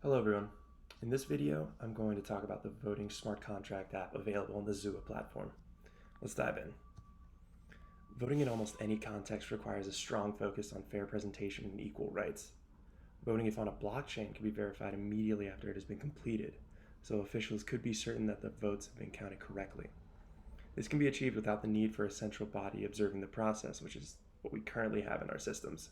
Hello everyone. In this video, I'm going to talk about the Voting Smart Contract app available on the Zua platform. Let's dive in. Voting in almost any context requires a strong focus on fair presentation and equal rights. Voting if on a blockchain can be verified immediately after it has been completed, so officials could be certain that the votes have been counted correctly. This can be achieved without the need for a central body observing the process, which is what we currently have in our systems.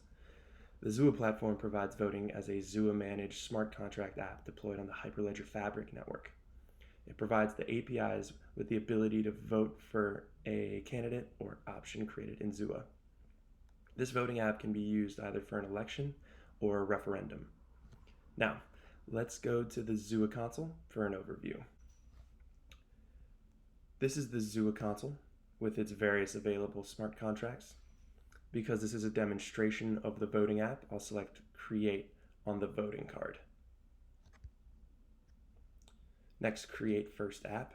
The Zua platform provides voting as a Zua-managed smart contract app deployed on the Hyperledger Fabric network. It provides the APIs with the ability to vote for a candidate or option created in Zua. This voting app can be used either for an election or a referendum. Now, let's go to the Zua console for an overview. This is the Zua console with its various available smart contracts. Because this is a demonstration of the voting app, I'll select Create on the voting card. Next, Create First App.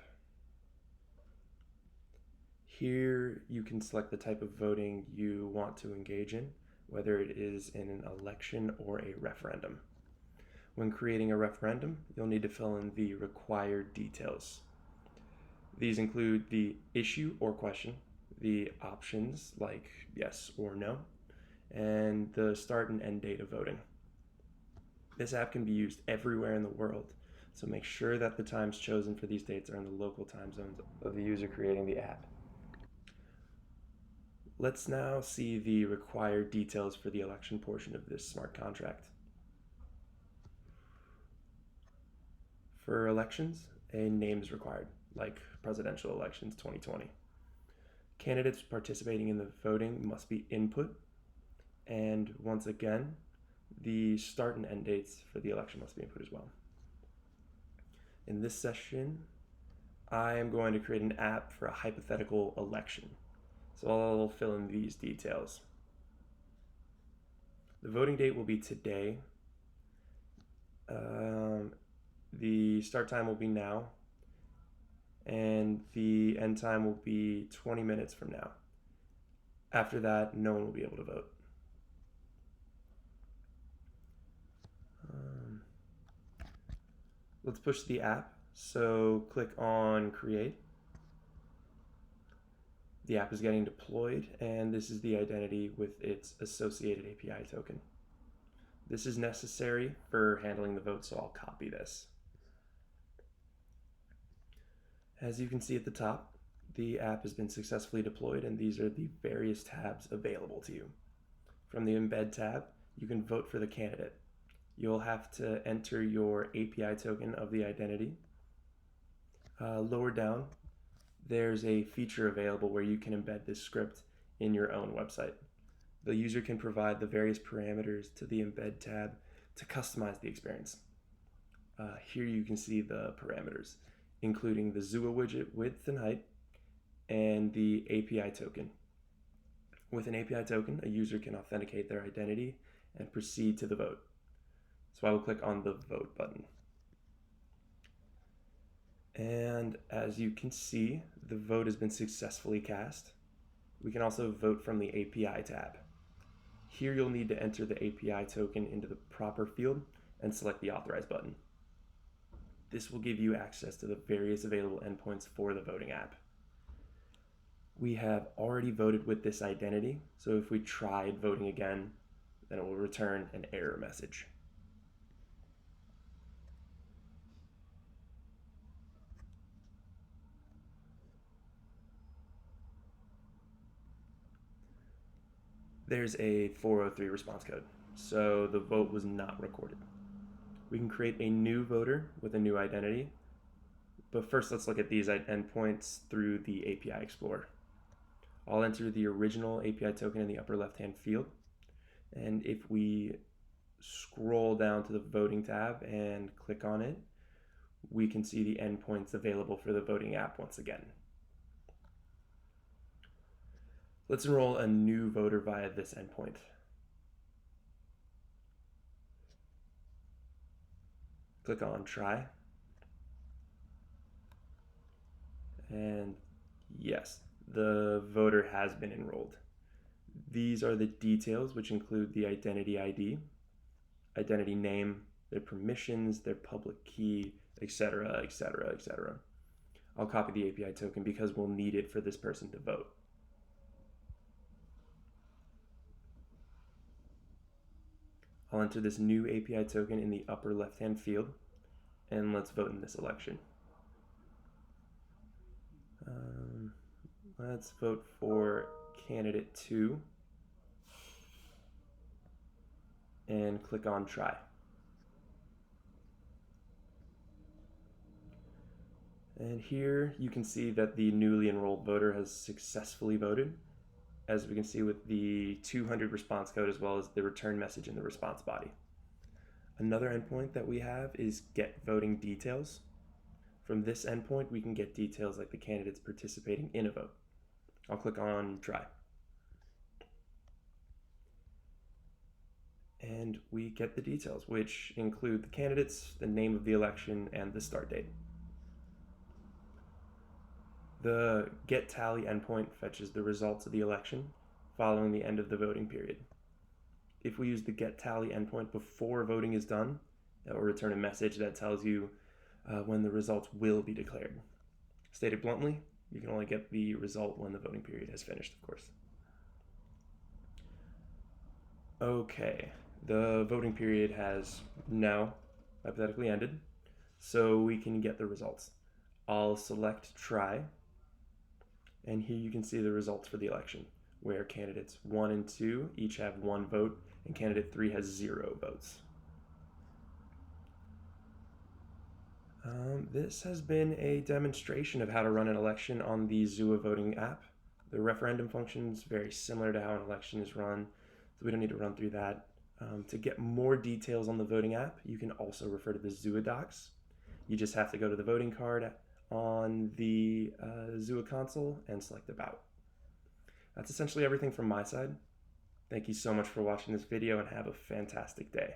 Here you can select the type of voting you want to engage in, whether it is in an election or a referendum. When creating a referendum, you'll need to fill in the required details. These include the issue or question, the options like yes or no, and the start and end date of voting. This app can be used everywhere in the world, so make sure that the times chosen for these dates are in the local time zones of the user creating the app. Let's now see the required details for the election portion of this smart contract. For elections, a name is required, like presidential elections 2020. Candidates participating in the voting must be input, and once again, the start and end dates for the election must be input as well. In this session, I am going to create an app for a hypothetical election, so I'll fill in these details. The voting date will be today. The start time will be now, and the end time will be 20 minutes from now. After that, no one will be able to vote. Let's push the app. So click on Create. The app is getting deployed, and this is the identity with its associated API token. This is necessary for handling the vote, so I'll copy this. As you can see at the top, the app has been successfully deployed, and these are the various tabs available to you. From the Embed tab, you can vote for the candidate. You'll have to enter your API token of the identity. Lower down, there's a feature available where you can embed this script in your own website. The user can provide the various parameters to the Embed tab to customize the experience. Here you can see the parameters, including the Zua widget width and height, and the API token. With an API token, a user can authenticate their identity and proceed to the vote. So I will click on the Vote button. And as you can see, the vote has been successfully cast. We can also vote from the API tab. Here you'll need to enter the API token into the proper field and select the Authorize button. This will give you access to the various available endpoints for the voting app. We have already voted with this identity, so if we tried voting again, then it will return an error message. There's a 403 response code, so the vote was not recorded. We can create a new voter with a new identity, but first let's look at these endpoints through the API Explorer. I'll enter the original API token in the upper left-hand field, and if we scroll down to the voting tab and click on it, we can see the endpoints available for the voting app once again. Let's enroll a new voter via this endpoint. Click on Try. And yes, the voter has been enrolled. These are the details, which include the identity ID, identity name, their permissions, their public key, etc., etc., etc. I'll copy the API token because we'll need it for this person to vote. I'll enter this new API token in the upper left-hand field, and let's vote in this election. Let's vote for candidate 2 and click on try. And here you can see that the newly enrolled voter has successfully voted, as we can see with the 200 response code as well as the return message in the response body. Another endpoint that we have is get voting details. From this endpoint, we can get details like the candidates participating in a vote. I'll click on try. And we get the details, which include the candidates, the name of the election, and the start date. The get tally endpoint fetches the results of the election following the end of the voting period. If we use the get tally endpoint before voting is done, that will return a message that tells you when the results will be declared. Stated bluntly, you can only get the result when the voting period has finished, of course. Okay, the voting period has now hypothetically ended, so we can get the results. I'll select try, and here you can see the results for the election, where candidates 1 and 2 each have 1 vote, and candidate 3 has 0 votes. This has been a demonstration of how to run an election on the Zua voting app. The referendum function is very similar to how an election is run, so we don't need to run through that. To get more details on the voting app, you can also refer to the Zua docs. You just have to go to the voting card on the Zua console and select About. That's essentially everything from my side. Thank you so much for watching this video and have a fantastic day.